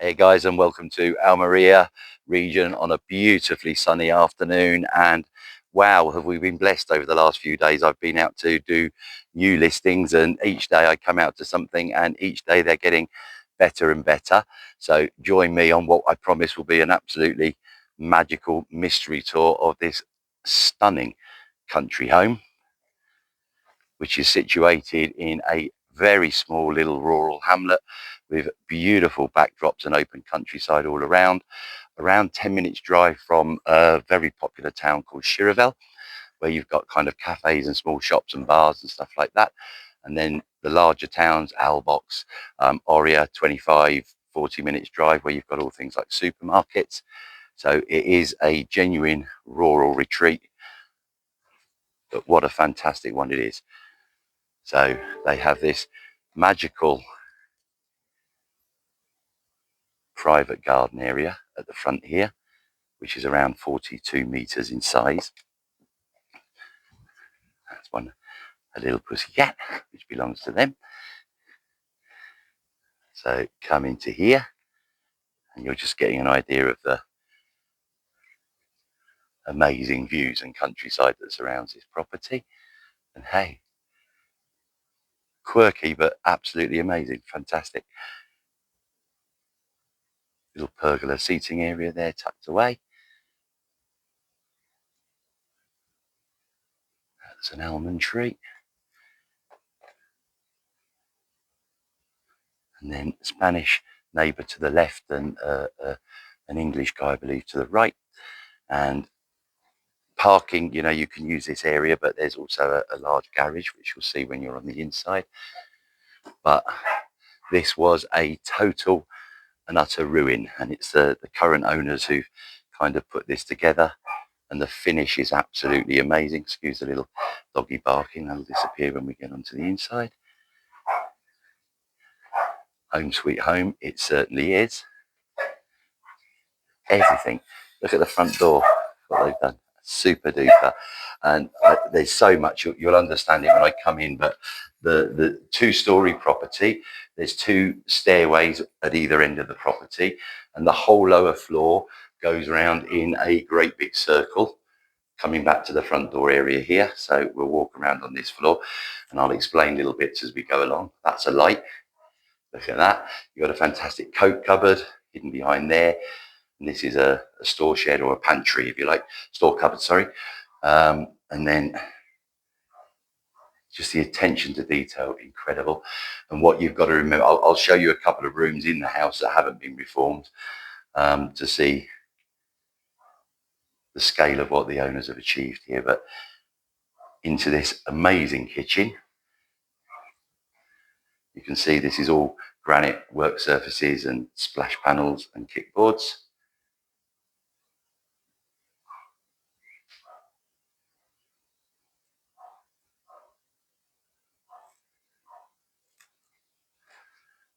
Hey guys, and welcome to Almeria region on a beautifully sunny afternoon. And wow, have we been blessed over the last few days. I've been out to do new listings, and each day I come out to something, and each day they're getting better and better. So join me on what I promise will be an absolutely magical mystery tour of this stunning country home, which is situated in a very small little rural hamlet with beautiful backdrops and open countryside all around 10 minutes drive from a very popular town called Chirivel, where you've got kind of cafes and small shops and bars and stuff like that. And then the larger towns, Albox, Oria, 25-40 minutes drive, where you've got all things like supermarkets. So it is a genuine rural retreat, but what a fantastic one it is. So they have this magical private garden area at the front here, which is around 42 meters in size. That's one, a little pussycat, which belongs to them. So come into here and you're just getting an idea of the amazing views and countryside that surrounds this property. And hey, quirky, but absolutely amazing, fantastic. Little pergola seating area there tucked away. That's an almond tree. And then Spanish neighbour to the left, and an English guy, I believe, to the right. And parking, you can use this area, but there's also a large garage, which you'll see when you're on the inside. But this was a total and utter ruin, and it's the current owners who kind of put this together, and the finish is absolutely amazing. Excuse the little doggy barking, that'll disappear when we get onto the inside. Home sweet home, it certainly is. Everything. Look at the front door, what they've done. Super duper. And there's so much, you'll understand it when I come in, but the two-story property, there's two stairways at either end of the property, and the whole lower floor goes around in a great big circle, coming back to the front door area here. So we'll walk around on this floor and I'll explain little bits as we go along. That's a light. Look at that. You've got a fantastic coat cupboard hidden behind there. And this is a store shed, or a pantry, if you like, store cupboard, sorry. And then just the attention to detail, incredible. And what you've got to remember, I'll show you a couple of rooms in the house that haven't been reformed, to see the scale of what the owners have achieved here. But into this amazing kitchen, you can see this is all granite work surfaces and splash panels and kickboards.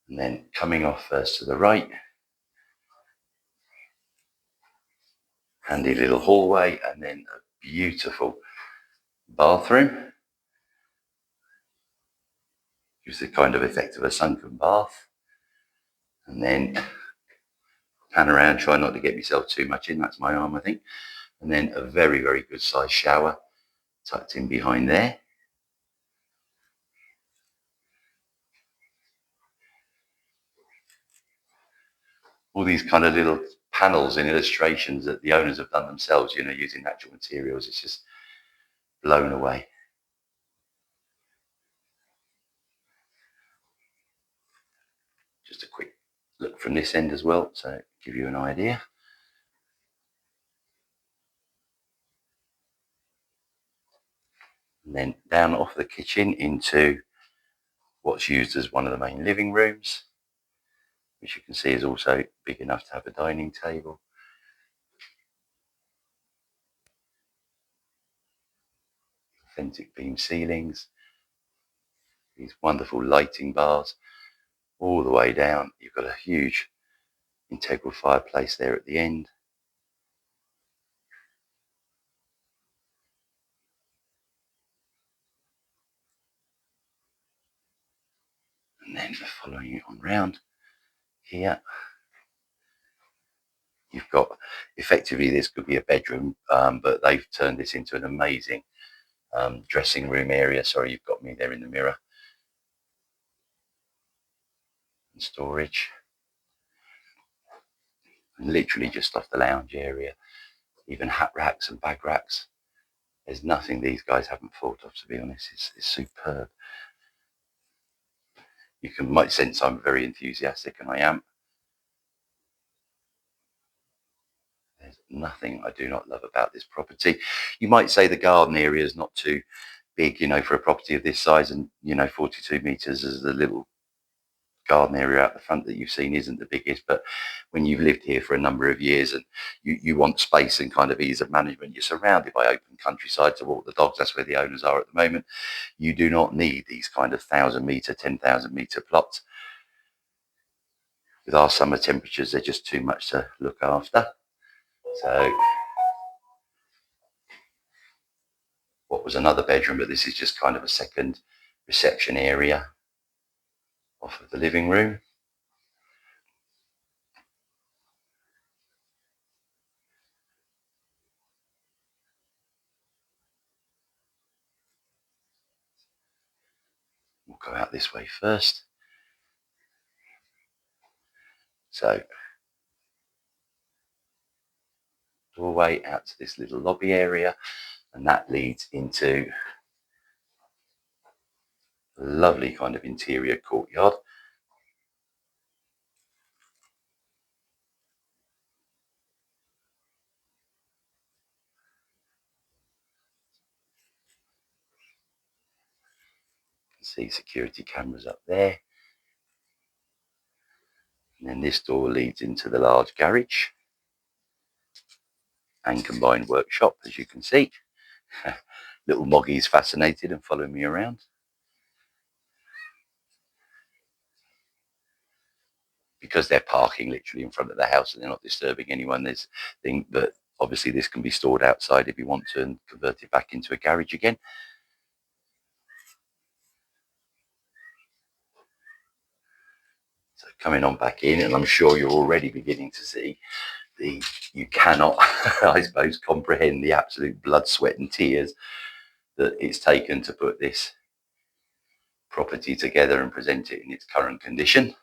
And then coming off first to the right, handy little hallway, and then a beautiful bathroom. Gives the kind of effect of a sunken bath. And then pan around, try not to get myself too much in, that's my arm, I think. And then a very, very good sized shower tucked in behind there. All these kind of little panels and illustrations that the owners have done themselves, using natural materials. It's just blown away. Just a quick look from this end as well, to give you an idea. And then down off the kitchen into what's used as one of the main living rooms, which you can see is also big enough to have a dining table. Authentic beam ceilings, these wonderful lighting bars all the way down. You've got a huge integral fireplace there at the end. And then following it on round here, You've got, effectively this could be a bedroom, but they've turned this into an amazing dressing room area. Sorry, you've got me there in the mirror. And storage. And literally just off the lounge area, even hat racks and bag racks. There's nothing these guys haven't thought of, to be honest. It's superb. You might sense I'm very enthusiastic, and I am. There's nothing I do not love about this property. You might say the garden area is not too big, for a property of this size, and 42 meters as a little garden area out the front that you've seen isn't the biggest, but when you've lived here for a number of years and you want space and kind of ease of management, you're surrounded by open countryside to walk the dogs. That's where the owners are at the moment. You do not need these kind of 1,000-meter, 10,000-meter plots. With our summer temperatures, they're just too much to look after. So what was another bedroom, but this is just kind of a second reception area off of the living room. We'll go out this way first. So doorway out to this little lobby area, and that leads into a lovely kind of interior courtyard. You can see security cameras up there. And then this door leads into the large garage and combined workshop, as you can see. Little Moggy's fascinated and following me around. Because they're parking literally in front of the house and they're not disturbing anyone, there's thing that obviously this can be stored outside if you want to and convert it back into a garage again. So coming on back in, and I'm sure you're already beginning to see you cannot, I suppose, comprehend the absolute blood, sweat and tears that it's taken to put this property together and present it in its current condition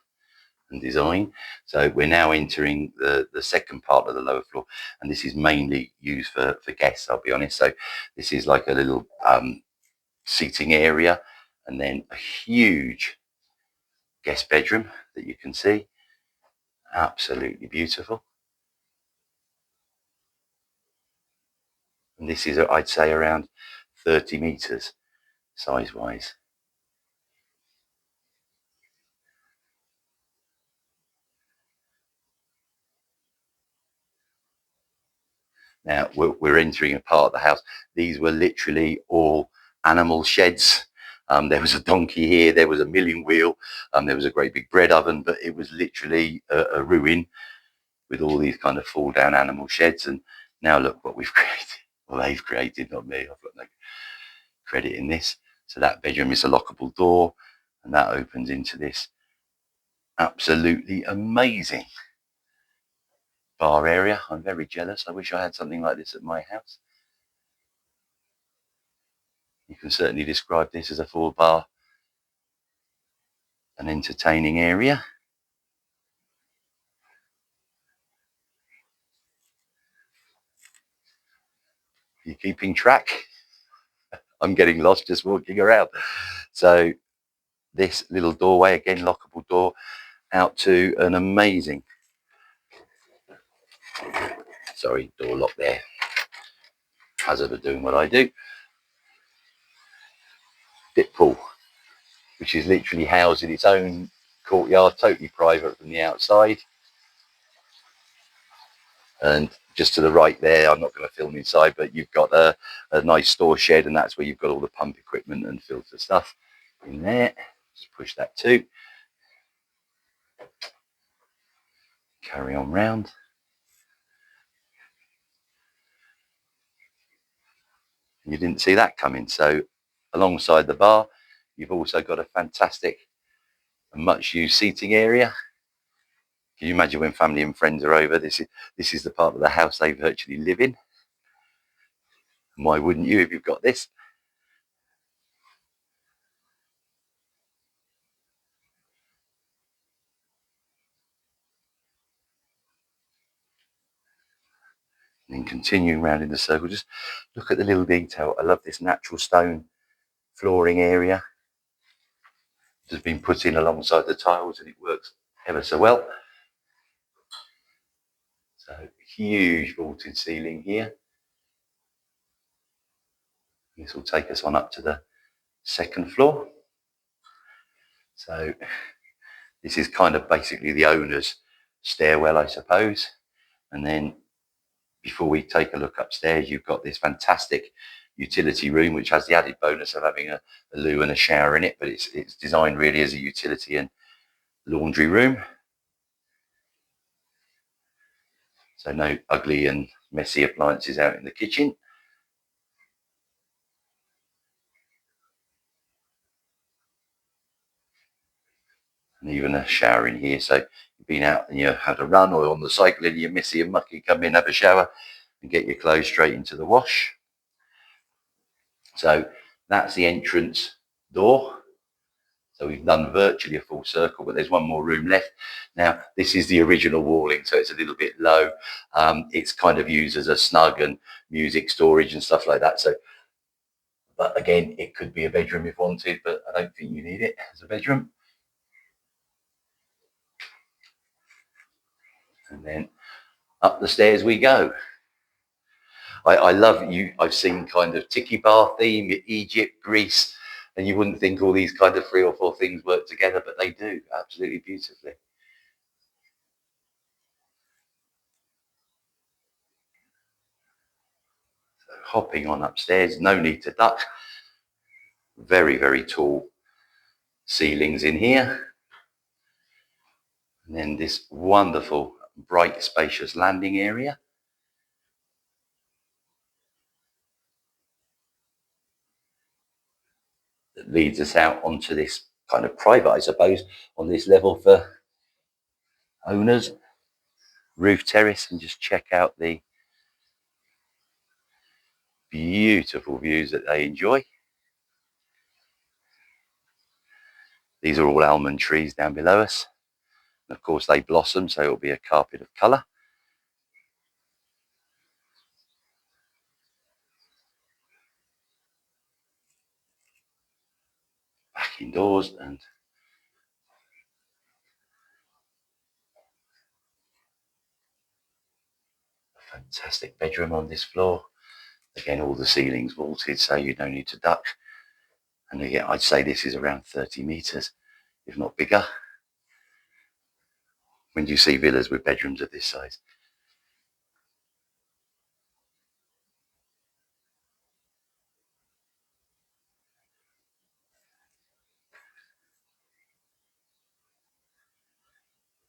and design. So we're now entering the second part of the lower floor, and this is mainly used for guests, I'll be honest. So this is like a little seating area, and then a huge guest bedroom that you can see. Absolutely beautiful. And this is, I'd say, around 30 meters size wise. Now we're entering a part of the house. These were literally all animal sheds. There was a donkey here, there was a milling wheel, there was a great big bread oven, but it was literally a ruin with all these kind of fall down animal sheds. And now look what we've created. Well, they've created, not me. I've got no credit in this. So that bedroom is a lockable door, and that opens into this absolutely amazing bar area. I'm very jealous. I wish I had something like this at my house. You can certainly describe this as a full bar, an entertaining area. You're keeping track? I'm getting lost just walking around. So this little doorway, again, lockable door, out to an amazing, sorry, door lock there, hazard of doing what I do, dip pool, which is literally housed in its own courtyard, totally private from the outside. And just to the right there, I'm not going to film inside, but you've got a nice store shed, and that's where you've got all the pump equipment and filter stuff in there. Just push that too. Carry on round. You didn't see that coming. So alongside the bar, you've also got a fantastic and much used seating area. Can you imagine when family and friends are over? This is the part of the house they virtually live in. And why wouldn't you if you've got this? And then continuing round in the circle, just look at the little detail. I love this natural stone flooring area. It's been put in alongside the tiles and it works ever so well. So huge vaulted ceiling here. This will take us on up to the second floor. So this is kind of basically the owner's stairwell, I suppose. And then before we take a look upstairs, you've got this fantastic utility room, which has the added bonus of having a loo and a shower in it, but it's designed really as a utility and laundry room. So no ugly and messy appliances out in the kitchen. And even a shower in here. So you've been out and you had a run or on the cycle and you're messy and mucky, come in, have a shower and get your clothes straight into the wash. So that's the entrance door. So we've done virtually a full circle, but there's one more room left. Now, this is the original walling, so it's a little bit low. It's kind of used as a snug and music storage and stuff like that. So, but again, it could be a bedroom if wanted, but I don't think you need it as a bedroom. And then up the stairs we go. I love you. I've seen kind of tiki bar theme, Egypt, Greece, and you wouldn't think all these kind of 3 or 4 things work together, but they do absolutely beautifully. So hopping on upstairs, no need to duck. Very, very tall ceilings in here. And then this wonderful, bright, spacious landing area. That leads us out onto this kind of private, I suppose, on this level for owners. Roof terrace, and just check out the beautiful views that they enjoy. These are all almond trees down below us. And of course, they blossom, so it'll be a carpet of colour. Back indoors, and a fantastic bedroom on this floor. Again, all the ceilings vaulted, so you don't need to duck. And again, I'd say this is around 30 metres, if not bigger. When do you see villas with bedrooms of this size?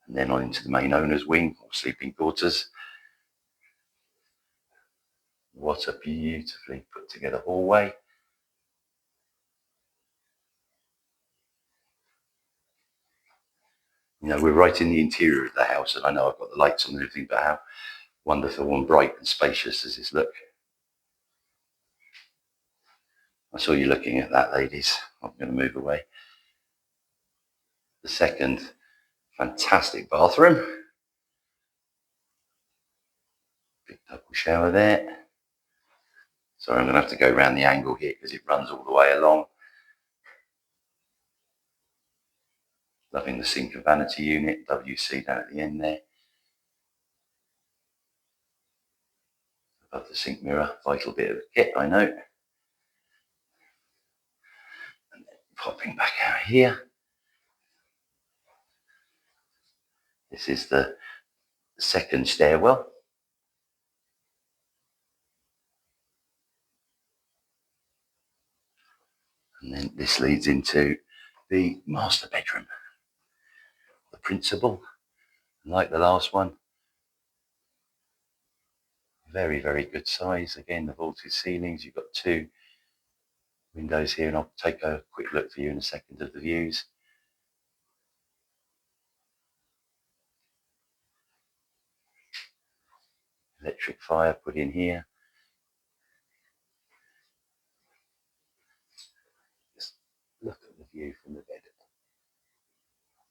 And then on into the main owner's wing or sleeping quarters. What a beautifully put together hallway. You know, we're right in the interior of the house, and I know I've got the lights on and everything, but how wonderful and bright and spacious does this look? I saw you looking at that, ladies. I'm going to move away. The second fantastic bathroom. Big double shower there. Sorry, I'm going to have to go around the angle here because it runs all the way along. Loving the sink and vanity unit, WC down at the end there. Above the sink mirror, vital bit of kit, I know. And then popping back out here. This is the second stairwell. And then this leads into the master bedroom. The principal, like the last one, very, very good size. Again, the vaulted ceilings. You've got 2 windows here, and I'll take a quick look for you in a second of the views. Electric fire put in here. Just look at the view from the bed.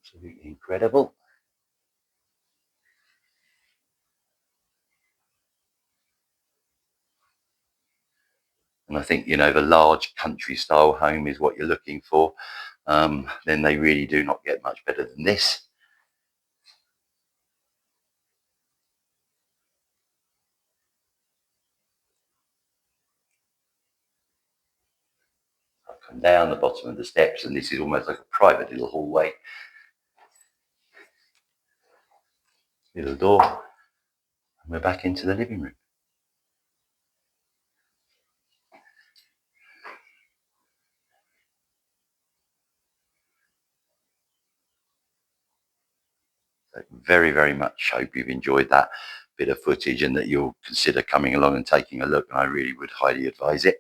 Absolutely incredible. And I think, you know, the large country style home is what you're looking for. Then they really do not get much better than this. I come down the bottom of the steps, and this is almost like a private little hallway. Little door, and we're back into the living room. So very, very much hope you've enjoyed that bit of footage and that you'll consider coming along and taking a look. And I really would highly advise it.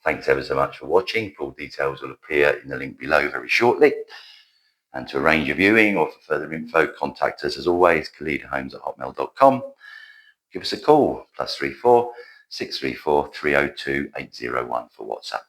Thanks ever so much for watching. Full details will appear in the link below very shortly. And to arrange a viewing or for further info, contact us as always, khalidahomes@hotmail.com. Give us a call, +34 634 302 801 for WhatsApp.